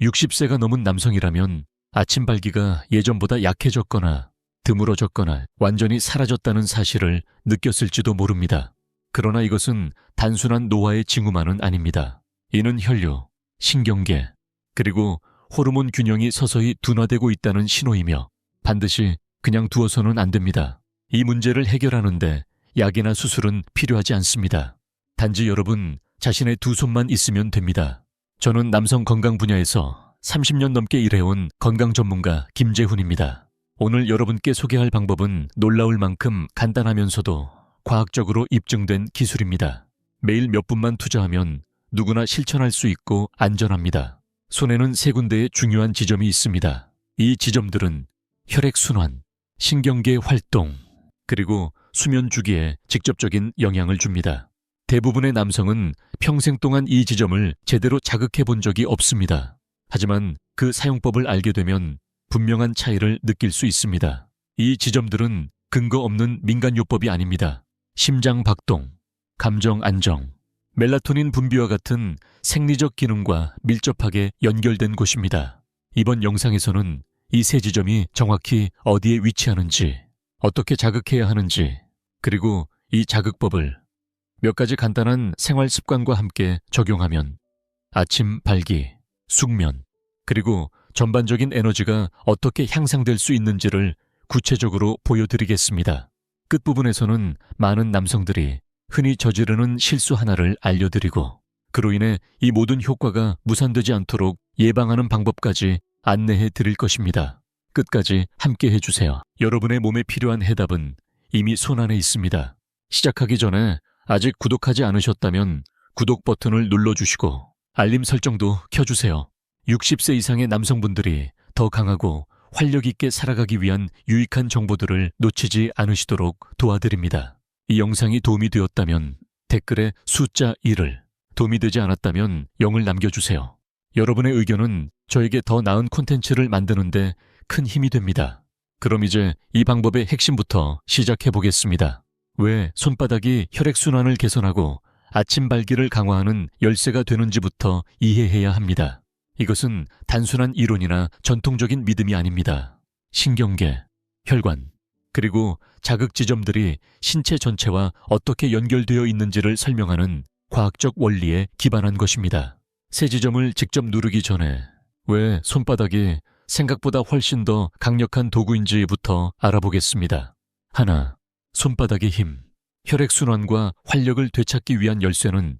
60세가 넘은 남성이라면 아침 발기가 예전보다 약해졌거나 드물어졌거나 완전히 사라졌다는 사실을 느꼈을지도 모릅니다. 그러나 이것은 단순한 노화의 징후만은 아닙니다. 이는 혈류, 신경계, 그리고 호르몬 균형이 서서히 둔화되고 있다는 신호이며 반드시 그냥 두어서는 안 됩니다. 이 문제를 해결하는데 약이나 수술은 필요하지 않습니다. 단지 여러분 자신의 두 손만 있으면 됩니다. 저는 남성 건강 분야에서 30년 넘게 일해온 건강 전문가 김재훈입니다. 오늘 여러분께 소개할 방법은 놀라울 만큼 간단하면서도 과학적으로 입증된 기술입니다. 매일 몇 분만 투자하면 누구나 실천할 수 있고 안전합니다. 손에는 세 군데의 중요한 지점이 있습니다. 이 지점들은 혈액순환, 신경계 활동, 그리고 수면 주기에 직접적인 영향을 줍니다. 대부분의 남성은 평생 동안 이 지점을 제대로 자극해 본 적이 없습니다. 하지만 그 사용법을 알게 되면 분명한 차이를 느낄 수 있습니다. 이 지점들은 근거 없는 민간요법이 아닙니다. 심장 박동, 감정 안정, 멜라토닌 분비와 같은 생리적 기능과 밀접하게 연결된 곳입니다. 이번 영상에서는 이 세 지점이 정확히 어디에 위치하는지, 어떻게 자극해야 하는지, 그리고 이 자극법을 몇 가지 간단한 생활 습관과 함께 적용하면 아침 발기, 숙면, 그리고 전반적인 에너지가 어떻게 향상될 수 있는지를 구체적으로 보여드리겠습니다. 끝부분에서는 많은 남성들이 흔히 저지르는 실수 하나를 알려드리고 그로 인해 이 모든 효과가 무산되지 않도록 예방하는 방법까지 안내해 드릴 것입니다. 끝까지 함께 해주세요. 여러분의 몸에 필요한 해답은 이미 손안에 있습니다. 시작하기 전에 아직 구독하지 않으셨다면 구독 버튼을 눌러주시고 알림 설정도 켜주세요. 60세 이상의 남성분들이 더 강하고 활력 있게 살아가기 위한 유익한 정보들을 놓치지 않으시도록 도와드립니다. 이 영상이 도움이 되었다면 댓글에 숫자 1을, 도움이 되지 않았다면 0을 남겨주세요. 여러분의 의견은 저에게 더 나은 콘텐츠를 만드는데 큰 힘이 됩니다. 그럼 이제 이 방법의 핵심부터 시작해 보겠습니다. 왜 손바닥이 혈액순환을 개선하고 아침 발기를 강화하는 열쇠가 되는지부터 이해해야 합니다. 이것은 단순한 이론이나 전통적인 믿음이 아닙니다. 신경계, 혈관, 그리고 자극 지점들이 신체 전체와 어떻게 연결되어 있는지를 설명하는 과학적 원리에 기반한 것입니다. 세 지점을 직접 누르기 전에 왜 손바닥이 생각보다 훨씬 더 강력한 도구인지부터 알아보겠습니다. 하나, 손바닥의 힘. 혈액순환과 활력을 되찾기 위한 열쇠는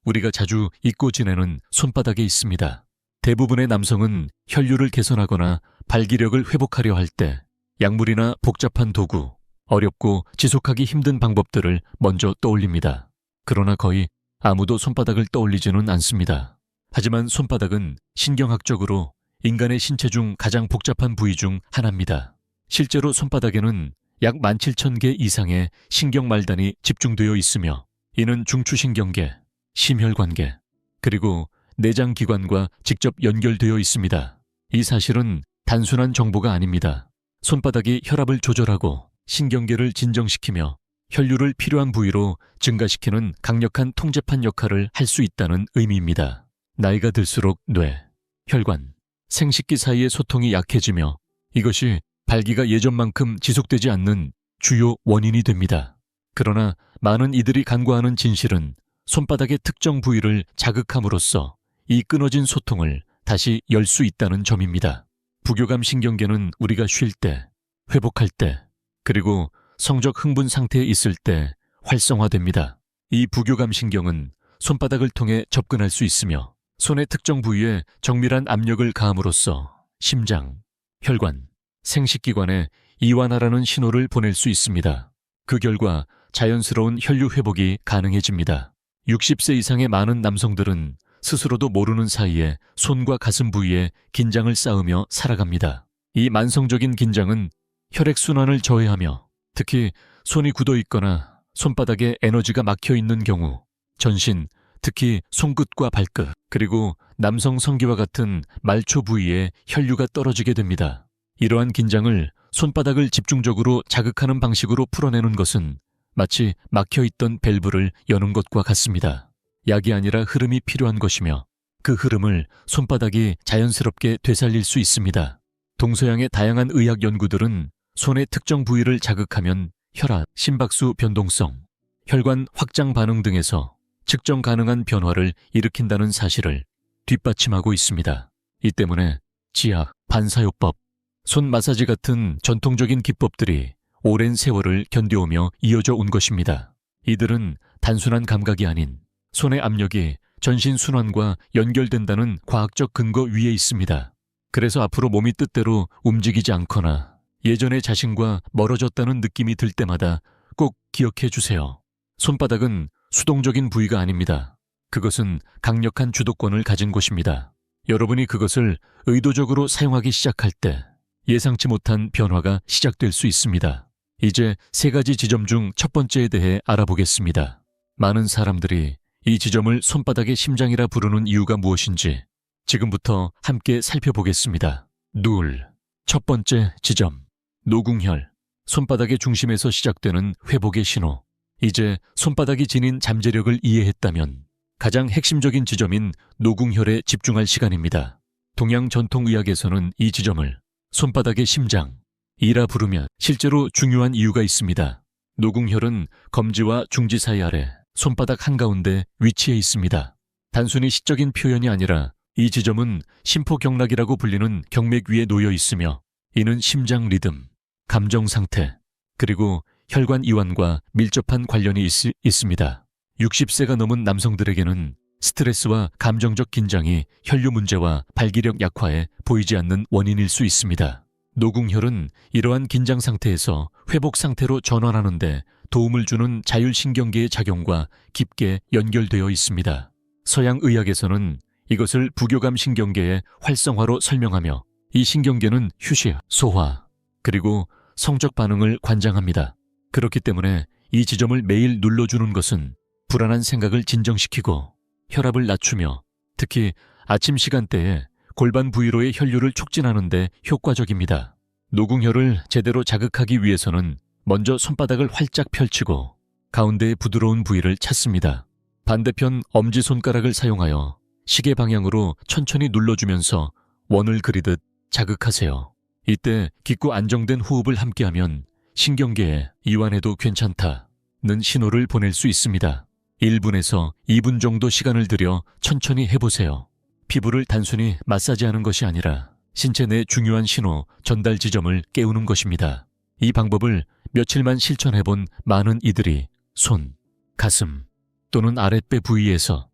우리가 자주 잊고 지내는 손바닥에 있습니다. 대부분의 남성은 혈류를 개선하거나 발기력을 회복하려 할 때 약물이나 복잡한 도구, 어렵고 지속하기 힘든 방법들을 먼저 떠올립니다. 그러나 거의 아무도 손바닥을 떠올리지는 않습니다. 하지만 손바닥은 신경학적으로 인간의 신체 중 가장 복잡한 부위 중 하나입니다. 실제로 손바닥에는 약 17,000개 이상의 신경말단이 집중되어 있으며 이는 중추신경계, 심혈관계, 그리고 내장기관과 직접 연결되어 있습니다. 이 사실은 단순한 정보가 아닙니다. 손바닥이 혈압을 조절하고 신경계를 진정시키며 혈류를 필요한 부위로 증가시키는 강력한 통제판 역할을 할 수 있다는 의미입니다. 나이가 들수록 뇌, 혈관, 생식기 사이의 소통이 약해지며 이것이 발기가 예전만큼 지속되지 않는 주요 원인이 됩니다. 그러나 많은 이들이 간과하는 진실은 손바닥의 특정 부위를 자극함으로써 이 끊어진 소통을 다시 열 수 있다는 점입니다. 부교감 신경계는 우리가 쉴 때, 회복할 때, 그리고 성적 흥분 상태에 있을 때 활성화됩니다. 이 부교감 신경은 손바닥을 통해 접근할 수 있으며 손의 특정 부위에 정밀한 압력을 가함으로써 심장, 혈관, 생식기관에 이완하라는 신호를 보낼 수 있습니다. 그 결과 자연스러운 혈류 회복이 가능해집니다. 60세 이상의 많은 남성들은 스스로도 모르는 사이에 손과 가슴 부위에 긴장을 쌓으며 살아갑니다. 이 만성적인 긴장은 혈액순환을 저해하며 특히 손이 굳어 있거나 손바닥에 에너지가 막혀 있는 경우 전신, 특히 손끝과 발끝, 그리고 남성 성기와 같은 말초 부위에 혈류가 떨어지게 됩니다. 이러한 긴장을 손바닥을 집중적으로 자극하는 방식으로 풀어내는 것은 마치 막혀있던 밸브를 여는 것과 같습니다. 약이 아니라 흐름이 필요한 것이며 그 흐름을 손바닥이 자연스럽게 되살릴 수 있습니다. 동서양의 다양한 의학 연구들은 손의 특정 부위를 자극하면 혈압, 심박수 변동성, 혈관 확장 반응 등에서 측정 가능한 변화를 일으킨다는 사실을 뒷받침하고 있습니다. 이 때문에 지압, 반사요법, 손 마사지 같은 전통적인 기법들이 오랜 세월을 견뎌오며 이어져 온 것입니다. 이들은 단순한 감각이 아닌 손의 압력이 전신 순환과 연결된다는 과학적 근거 위에 있습니다. 그래서 앞으로 몸이 뜻대로 움직이지 않거나 예전의 자신과 멀어졌다는 느낌이 들 때마다 꼭 기억해 주세요. 손바닥은 수동적인 부위가 아닙니다. 그것은 강력한 주도권을 가진 곳입니다. 여러분이 그것을 의도적으로 사용하기 시작할 때 예상치 못한 변화가 시작될 수 있습니다. 이제 3가지 지점 중 첫 번째에 대해 알아보겠습니다. 많은 사람들이 이 지점을 손바닥의 심장이라 부르는 이유가 무엇인지 지금부터 함께 살펴보겠습니다. 첫 번째 지점, 노궁혈. 손바닥의 중심에서 시작되는 회복의 신호. 이제 손바닥이 지닌 잠재력을 이해했다면 가장 핵심적인 지점인 노궁혈에 집중할 시간입니다. 동양 전통의학에서는 이 지점을 손바닥의 심장이라 부르면 실제로 중요한 이유가 있습니다. 노궁혈은 검지와 중지 사이 아래 손바닥 한가운데 위치해 있습니다. 단순히 시적인 표현이 아니라 이 지점은 심포경락이라고 불리는 경맥 위에 놓여 있으며 이는 심장 리듬, 감정 상태, 그리고 혈관 이완과 밀접한 관련이 있습니다. 60세가 넘은 남성들에게는 스트레스와 감정적 긴장이 혈류 문제와 발기력 약화에 보이지 않는 원인일 수 있습니다. 노궁혈은 이러한 긴장 상태에서 회복 상태로 전환하는 데 도움을 주는 자율신경계의 작용과 깊게 연결되어 있습니다. 서양 의학에서는 이것을 부교감 신경계의 활성화로 설명하며 이 신경계는 휴식, 소화, 그리고 성적 반응을 관장합니다. 그렇기 때문에 이 지점을 매일 눌러주는 것은 불안한 생각을 진정시키고 혈압을 낮추며 특히 아침 시간대에 골반 부위로의 혈류를 촉진하는 데 효과적입니다. 노궁혈을 제대로 자극하기 위해서는 먼저 손바닥을 활짝 펼치고 가운데의 부드러운 부위를 찾습니다. 반대편 엄지손가락을 사용하여 시계 방향으로 천천히 눌러주면서 원을 그리듯 자극하세요. 이때 깊고 안정된 호흡을 함께하면 신경계에 이완해도 괜찮다는 신호를 보낼 수 있습니다. 1분에서 2분 정도 시간을 들여 천천히 해보세요. 피부를 단순히 마사지하는 것이 아니라 신체 내 중요한 신호 전달 지점을 깨우는 것입니다. 이 방법을 며칠만 실천해본 많은 이들이 손, 가슴 또는 아랫배 부위에서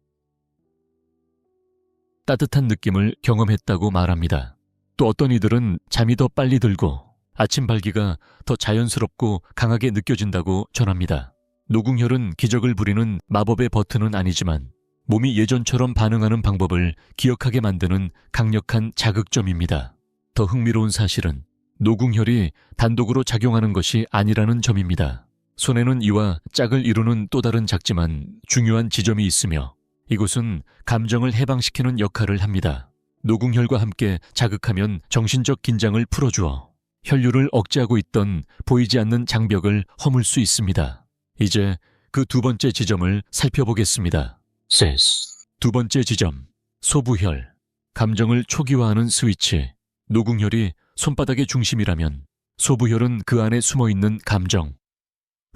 따뜻한 느낌을 경험했다고 말합니다. 또 어떤 이들은 잠이 더 빨리 들고 아침 발기가 더 자연스럽고 강하게 느껴진다고 전합니다. 노궁혈은 기적을 부리는 마법의 버튼은 아니지만 몸이 예전처럼 반응하는 방법을 기억하게 만드는 강력한 자극점입니다. 더 흥미로운 사실은 노궁혈이 단독으로 작용하는 것이 아니라는 점입니다. 손에는 이와 짝을 이루는 또 다른 작지만 중요한 지점이 있으며 이곳은 감정을 해방시키는 역할을 합니다. 노궁혈과 함께 자극하면 정신적 긴장을 풀어주어 혈류를 억제하고 있던 보이지 않는 장벽을 허물 수 있습니다. 이제 그 두 번째 지점을 살펴보겠습니다. 두 번째 지점, 소부혈. 감정을 초기화하는 스위치. 노궁혈이 손바닥의 중심이라면 소부혈은 그 안에 숨어있는 감정,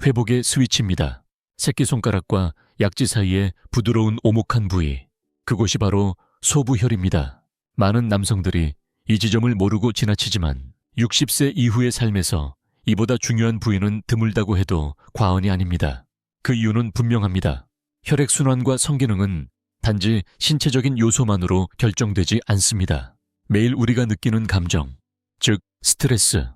회복의 스위치입니다. 새끼손가락과 약지 사이에 부드러운 오목한 부위. 그곳이 바로 소부혈입니다. 많은 남성들이 이 지점을 모르고 지나치지만 60세 이후의 삶에서 이보다 중요한 부위는 드물다고 해도 과언이 아닙니다. 그 이유는 분명합니다. 혈액순환과 성기능은 단지 신체적인 요소만으로 결정되지 않습니다. 매일 우리가 느끼는 감정, 즉 스트레스,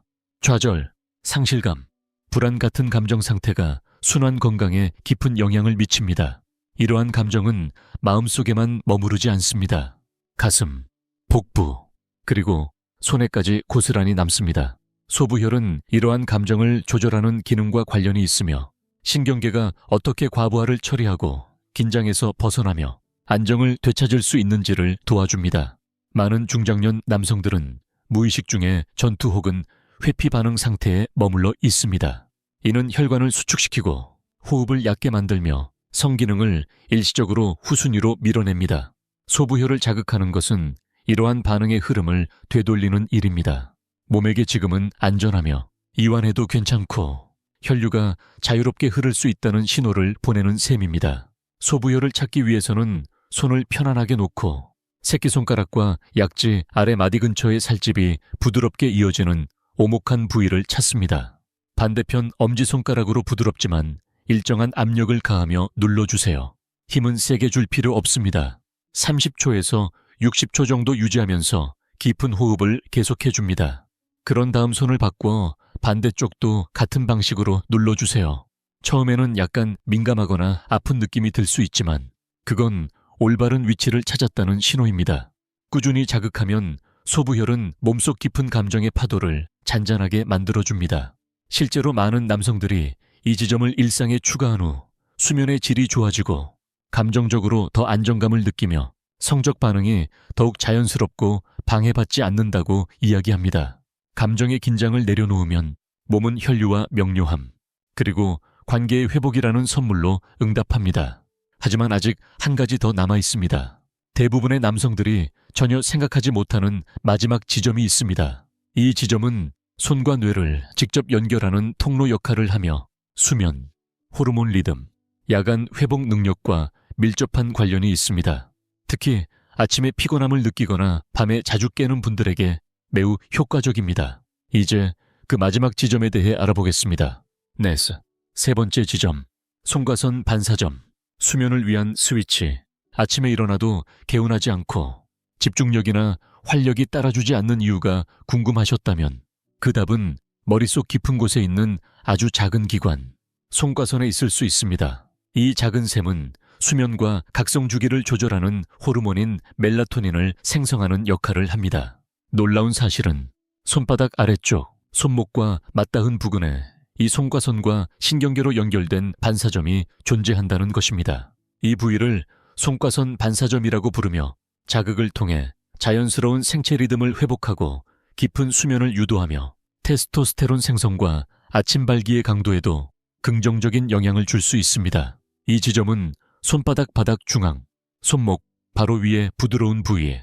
좌절, 상실감, 불안 같은 감정 상태가 순환 건강에 깊은 영향을 미칩니다. 이러한 감정은 마음속에만 머무르지 않습니다. 가슴, 복부, 그리고 손에까지 고스란히 남습니다. 소부혈은 이러한 감정을 조절하는 기능과 관련이 있으며 신경계가 어떻게 과부하를 처리하고 긴장에서 벗어나며 안정을 되찾을 수 있는지를 도와줍니다. 많은 중장년 남성들은 무의식 중에 전투 혹은 회피 반응 상태에 머물러 있습니다. 이는 혈관을 수축시키고 호흡을 얕게 만들며 성기능을 일시적으로 후순위로 밀어냅니다. 소부혈을 자극하는 것은 이러한 반응의 흐름을 되돌리는 일입니다. 몸에게 지금은 안전하며 이완해도 괜찮고 혈류가 자유롭게 흐를 수 있다는 신호를 보내는 셈입니다. 소부혈을 찾기 위해서는 손을 편안하게 놓고 새끼손가락과 약지 아래 마디 근처의 살집이 부드럽게 이어지는 오목한 부위를 찾습니다. 반대편 엄지손가락으로 부드럽지만 일정한 압력을 가하며 눌러주세요. 힘은 세게 줄 필요 없습니다. 30초에서 60초 정도 유지하면서 깊은 호흡을 계속해줍니다. 그런 다음 손을 바꿔 반대쪽도 같은 방식으로 눌러주세요. 처음에는 약간 민감하거나 아픈 느낌이 들 수 있지만 그건 올바른 위치를 찾았다는 신호입니다. 꾸준히 자극하면 소부혈은 몸속 깊은 감정의 파도를 잔잔하게 만들어줍니다. 실제로 많은 남성들이 이 지점을 일상에 추가한 후 수면의 질이 좋아지고 감정적으로 더 안정감을 느끼며 성적 반응이 더욱 자연스럽고 방해받지 않는다고 이야기합니다. 감정의 긴장을 내려놓으면 몸은 혈류와 명료함, 그리고 관계의 회복이라는 선물로 응답합니다. 하지만 아직 한 가지 더 남아 있습니다. 대부분의 남성들이 전혀 생각하지 못하는 마지막 지점이 있습니다. 이 지점은 손과 뇌를 직접 연결하는 통로 역할을 하며 수면, 호르몬 리듬, 야간 회복 능력과 밀접한 관련이 있습니다. 특히 아침에 피곤함을 느끼거나 밤에 자주 깨는 분들에게 매우 효과적입니다. 이제 그 마지막 지점에 대해 알아보겠습니다. 네스. 세 번째 지점, 송과선 반사점. 수면을 위한 스위치. 아침에 일어나도 개운하지 않고 집중력이나 활력이 따라주지 않는 이유가 궁금하셨다면 그 답은 머릿속 깊은 곳에 있는 아주 작은 기관, 송과선에 있을 수 있습니다. 이 작은 샘은 수면과 각성주기를 조절하는 호르몬인 멜라토닌을 생성하는 역할을 합니다. 놀라운 사실은 손바닥 아래쪽, 손목과 맞닿은 부근에 이 송과선과 신경계로 연결된 반사점이 존재한다는 것입니다. 이 부위를 송과선 반사점이라고 부르며 자극을 통해 자연스러운 생체 리듬을 회복하고 깊은 수면을 유도하며 테스토스테론 생성과 아침 발기의 강도에도 긍정적인 영향을 줄 수 있습니다. 이 지점은 손바닥 바닥 중앙, 손목 바로 위에 부드러운 부위에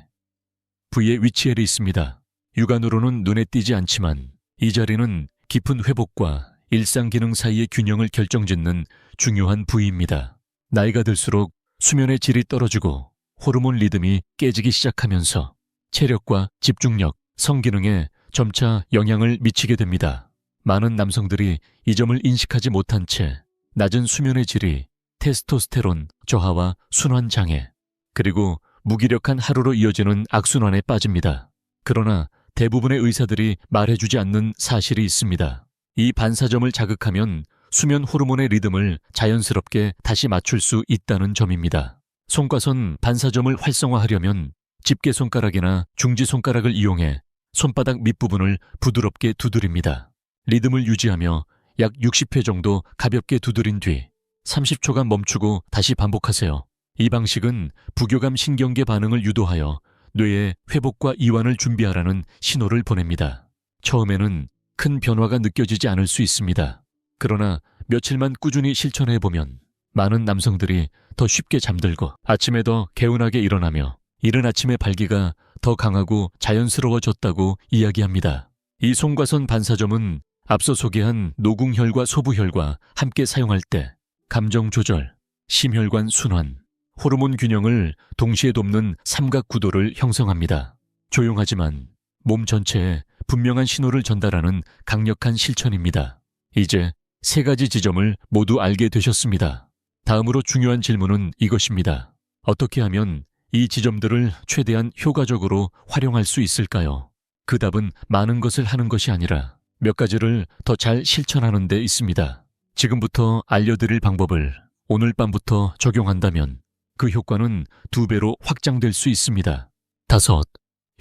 위치해 있습니다. 육안으로는 눈에 띄지 않지만 이 자리는 깊은 회복과 일상 기능 사이의 균형을 결정짓는 중요한 부위입니다. 나이가 들수록 수면의 질이 떨어지고 호르몬 리듬이 깨지기 시작하면서 체력과 집중력, 성기능에 점차 영향을 미치게 됩니다. 많은 남성들이 이 점을 인식하지 못한 채 낮은 수면의 질이 테스토스테론 저하와 순환 장애, 그리고 무기력한 하루로 이어지는 악순환에 빠집니다. 그러나 대부분의 의사들이 말해주지 않는 사실이 있습니다. 이 반사점을 자극하면 수면 호르몬의 리듬을 자연스럽게 다시 맞출 수 있다는 점입니다. 송과선 반사점을 활성화하려면 집게손가락이나 중지손가락을 이용해 손바닥 밑부분을 부드럽게 두드립니다. 리듬을 유지하며 약 60회 정도 가볍게 두드린 뒤 30초간 멈추고 다시 반복하세요. 이 방식은 부교감 신경계 반응을 유도하여 뇌의 회복과 이완을 준비하라는 신호를 보냅니다. 처음에는 큰 변화가 느껴지지 않을 수 있습니다. 그러나 며칠만 꾸준히 실천해보면 많은 남성들이 더 쉽게 잠들고 아침에 더 개운하게 일어나며 이른 아침의 발기가 더 강하고 자연스러워졌다고 이야기합니다. 이 송과선 반사점은 앞서 소개한 노궁혈과 소부혈과 함께 사용할 때 감정 조절, 심혈관 순환, 호르몬 균형을 동시에 돕는 삼각구도를 형성합니다. 조용하지만 몸 전체에 분명한 신호를 전달하는 강력한 실천입니다. 이제 세 가지 지점을 모두 알게 되셨습니다. 다음으로 중요한 질문은 이것입니다. 어떻게 하면 이 지점들을 최대한 효과적으로 활용할 수 있을까요? 그 답은 많은 것을 하는 것이 아니라 몇 가지를 더 잘 실천하는 데 있습니다. 지금부터 알려드릴 방법을 오늘 밤부터 적용한다면 그 효과는 2배로 확장될 수 있습니다. 5.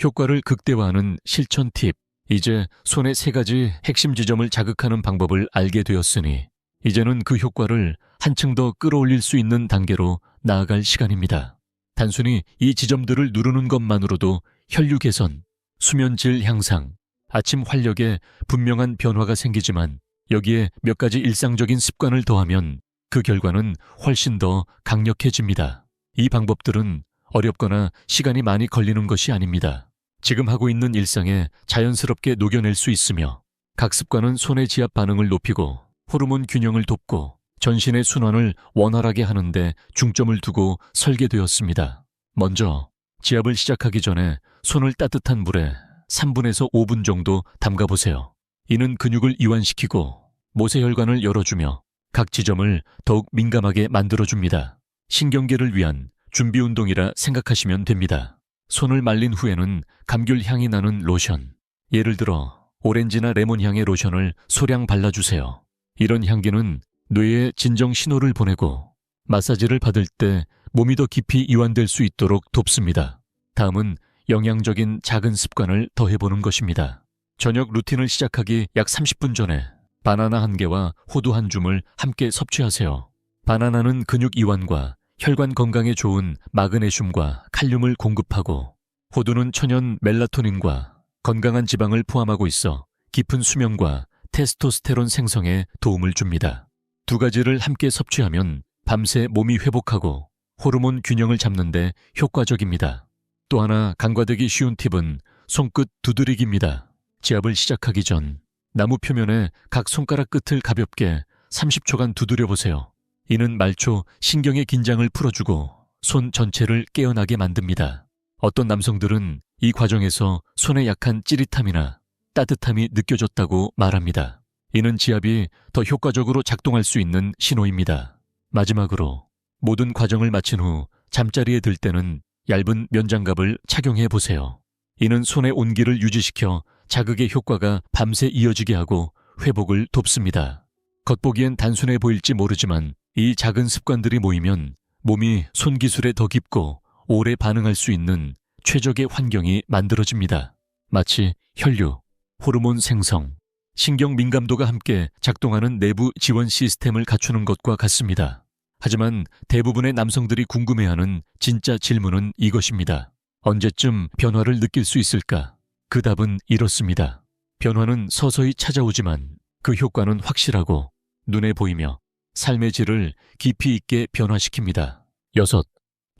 효과를 극대화하는 실천 팁. 이제 손의 3가지 핵심 지점을 자극하는 방법을 알게 되었으니 이제는 그 효과를 한층 더 끌어올릴 수 있는 단계로 나아갈 시간입니다. 단순히 이 지점들을 누르는 것만으로도 혈류 개선, 수면 질 향상, 아침 활력에 분명한 변화가 생기지만 여기에 몇 가지 일상적인 습관을 더하면 그 결과는 훨씬 더 강력해집니다. 이 방법들은 어렵거나 시간이 많이 걸리는 것이 아닙니다. 지금 하고 있는 일상에 자연스럽게 녹여낼 수 있으며 각 습관은 손의 지압 반응을 높이고 호르몬 균형을 돕고 전신의 순환을 원활하게 하는데 중점을 두고 설계되었습니다. 먼저 지압을 시작하기 전에 손을 따뜻한 물에 3분에서 5분 정도 담가보세요. 이는 근육을 이완시키고 모세혈관을 열어주며 각 지점을 더욱 민감하게 만들어줍니다. 신경계를 위한 준비 운동이라 생각하시면 됩니다. 손을 말린 후에는 감귤 향이 나는 로션, 예를 들어 오렌지나 레몬 향의 로션을 소량 발라주세요. 이런 향기는 뇌에 진정 신호를 보내고 마사지를 받을 때 몸이 더 깊이 이완될 수 있도록 돕습니다. 다음은 영양적인 작은 습관을 더해보는 것입니다. 저녁 루틴을 시작하기 약 30분 전에 바나나 1개와 호두 1줌을 함께 섭취하세요. 바나나는 근육 이완과 혈관 건강에 좋은 마그네슘과 칼륨을 공급하고 호두는 천연 멜라토닌과 건강한 지방을 포함하고 있어 깊은 수면과 테스토스테론 생성에 도움을 줍니다. 두 가지를 함께 섭취하면 밤새 몸이 회복하고 호르몬 균형을 잡는 데 효과적입니다. 또 하나 간과되기 쉬운 팁은 손끝 두드리기입니다. 지압을 시작하기 전 나무 표면에 각 손가락 끝을 가볍게 30초간 두드려 보세요. 이는 말초 신경의 긴장을 풀어주고 손 전체를 깨어나게 만듭니다. 어떤 남성들은 이 과정에서 손에 약한 찌릿함이나 따뜻함이 느껴졌다고 말합니다. 이는 지압이 더 효과적으로 작동할 수 있는 신호입니다. 마지막으로 모든 과정을 마친 후 잠자리에 들 때는 얇은 면장갑을 착용해 보세요. 이는 손의 온기를 유지시켜 자극의 효과가 밤새 이어지게 하고 회복을 돕습니다. 겉보기엔 단순해 보일지 모르지만 이 작은 습관들이 모이면 몸이 손기술에 더 깊고 오래 반응할 수 있는 최적의 환경이 만들어집니다. 마치 혈류, 호르몬 생성, 신경 민감도가 함께 작동하는 내부 지원 시스템을 갖추는 것과 같습니다. 하지만 대부분의 남성들이 궁금해하는 진짜 질문은 이것입니다. 언제쯤 변화를 느낄 수 있을까? 그 답은 이렇습니다. 변화는 서서히 찾아오지만 그 효과는 확실하고 눈에 보이며 삶의 질을 깊이 있게 변화시킵니다. 6.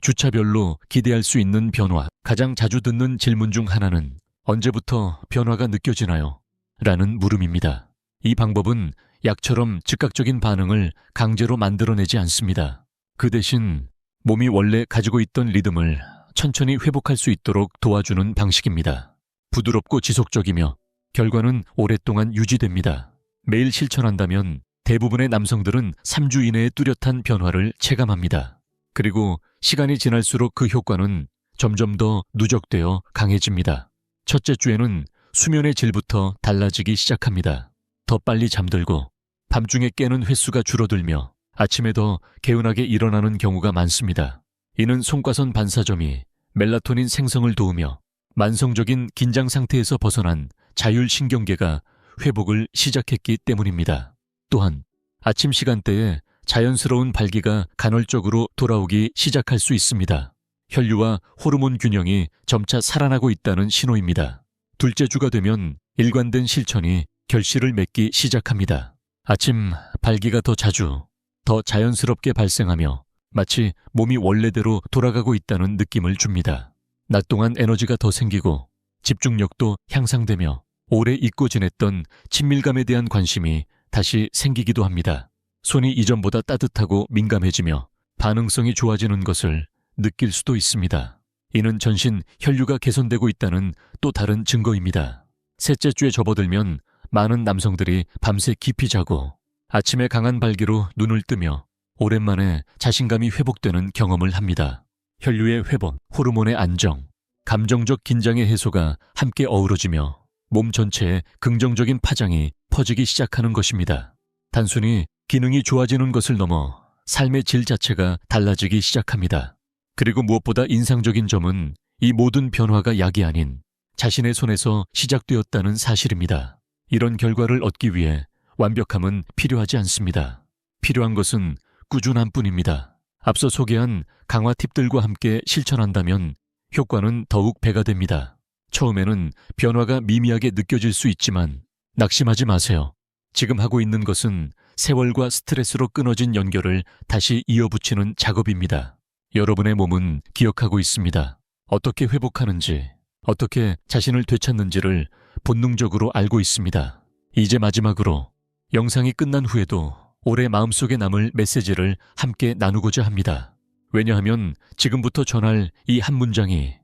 주차별로 기대할 수 있는 변화. 가장 자주 듣는 질문 중 하나는 언제부터 변화가 느껴지나요? 라는 물음입니다. 이 방법은 약처럼 즉각적인 반응을 강제로 만들어내지 않습니다. 그 대신 몸이 원래 가지고 있던 리듬을 천천히 회복할 수 있도록 도와주는 방식입니다. 부드럽고 지속적이며 결과는 오랫동안 유지됩니다. 매일 실천한다면 대부분의 남성들은 3주 이내에 뚜렷한 변화를 체감합니다. 그리고 시간이 지날수록 그 효과는 점점 더 누적되어 강해집니다. 첫째 주에는 수면의 질부터 달라지기 시작합니다. 더 빨리 잠들고 밤중에 깨는 횟수가 줄어들며 아침에 더 개운하게 일어나는 경우가 많습니다. 이는 송과선 반사점이 멜라토닌 생성을 도우며 만성적인 긴장 상태에서 벗어난 자율신경계가 회복을 시작했기 때문입니다. 또한 아침 시간대에 자연스러운 발기가 간헐적으로 돌아오기 시작할 수 있습니다. 혈류와 호르몬 균형이 점차 살아나고 있다는 신호입니다. 둘째 주가 되면 일관된 실천이 결실을 맺기 시작합니다. 아침 발기가 더 자주, 더 자연스럽게 발생하며 마치 몸이 원래대로 돌아가고 있다는 느낌을 줍니다. 낮 동안 에너지가 더 생기고 집중력도 향상되며 오래 잊고 지냈던 친밀감에 대한 관심이 다시 생기기도 합니다. 손이 이전보다 따뜻하고 민감해지며 반응성이 좋아지는 것을 느낄 수도 있습니다. 이는 전신 혈류가 개선되고 있다는 또 다른 증거입니다. 셋째 주에 접어들면 많은 남성들이 밤새 깊이 자고 아침에 강한 발기로 눈을 뜨며 오랜만에 자신감이 회복되는 경험을 합니다. 혈류의 회복, 호르몬의 안정, 감정적 긴장의 해소가 함께 어우러지며 몸 전체에 긍정적인 파장이 퍼지기 시작하는 것입니다. 단순히 기능이 좋아지는 것을 넘어 삶의 질 자체가 달라지기 시작합니다. 그리고 무엇보다 인상적인 점은 이 모든 변화가 약이 아닌 자신의 손에서 시작되었다는 사실입니다. 이런 결과를 얻기 위해 완벽함은 필요하지 않습니다. 필요한 것은 꾸준함 뿐입니다. 앞서 소개한 강화 팁들과 함께 실천한다면 효과는 더욱 배가 됩니다. 처음에는 변화가 미미하게 느껴질 수 있지만 낙심하지 마세요. 지금 하고 있는 것은 세월과 스트레스로 끊어진 연결을 다시 이어붙이는 작업입니다. 여러분의 몸은 기억하고 있습니다. 어떻게 회복하는지, 어떻게 자신을 되찾는지를 본능적으로 알고 있습니다. 이제 마지막으로 영상이 끝난 후에도 오래 마음속에 남을 메시지를 함께 나누고자 합니다. 왜냐하면 지금부터 전할 이 한 문장이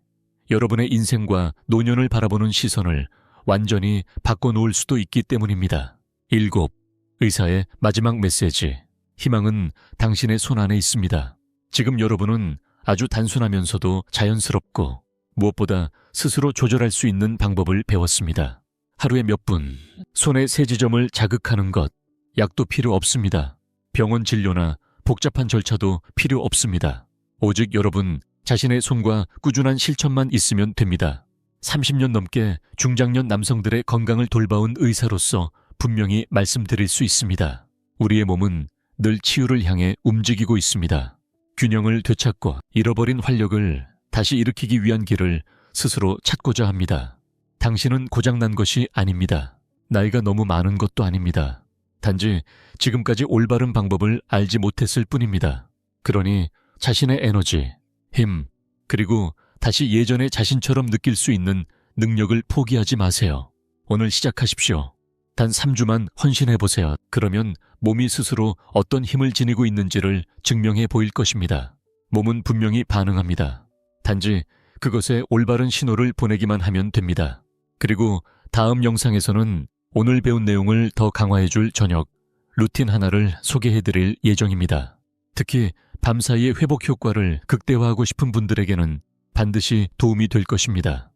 여러분의 인생과 노년을 바라보는 시선을 완전히 바꿔놓을 수도 있기 때문입니다. 7. 의사의 마지막 메시지. 희망은 당신의 손 안에 있습니다. 지금 여러분은 아주 단순하면서도 자연스럽고 무엇보다 스스로 조절할 수 있는 방법을 배웠습니다. 하루에 몇 분, 손의 세 지점을 자극하는 것, 약도 필요 없습니다. 병원 진료나 복잡한 절차도 필요 없습니다. 오직 여러분 자신의 손과 꾸준한 실천만 있으면 됩니다. 30년 넘게 중장년 남성들의 건강을 돌봐온 의사로서 분명히 말씀드릴 수 있습니다. 우리의 몸은 늘 치유를 향해 움직이고 있습니다. 균형을 되찾고 잃어버린 활력을 다시 일으키기 위한 길을 스스로 찾고자 합니다. 당신은 고장난 것이 아닙니다. 나이가 너무 많은 것도 아닙니다. 단지 지금까지 올바른 방법을 알지 못했을 뿐입니다. 그러니 자신의 에너지, 힘, 그리고 다시 예전의 자신처럼 느낄 수 있는 능력을 포기하지 마세요. 오늘 시작하십시오. 단 3주만 헌신해보세요. 그러면 몸이 스스로 어떤 힘을 지니고 있는지를 증명해 보일 것입니다. 몸은 분명히 반응합니다. 단지 그것에 올바른 신호를 보내기만 하면 됩니다. 그리고 다음 영상에서는 오늘 배운 내용을 더 강화해줄 저녁, 루틴 하나를 소개해드릴 예정입니다. 특히 밤사이의 회복 효과를 극대화하고 싶은 분들에게는 반드시 도움이 될 것입니다.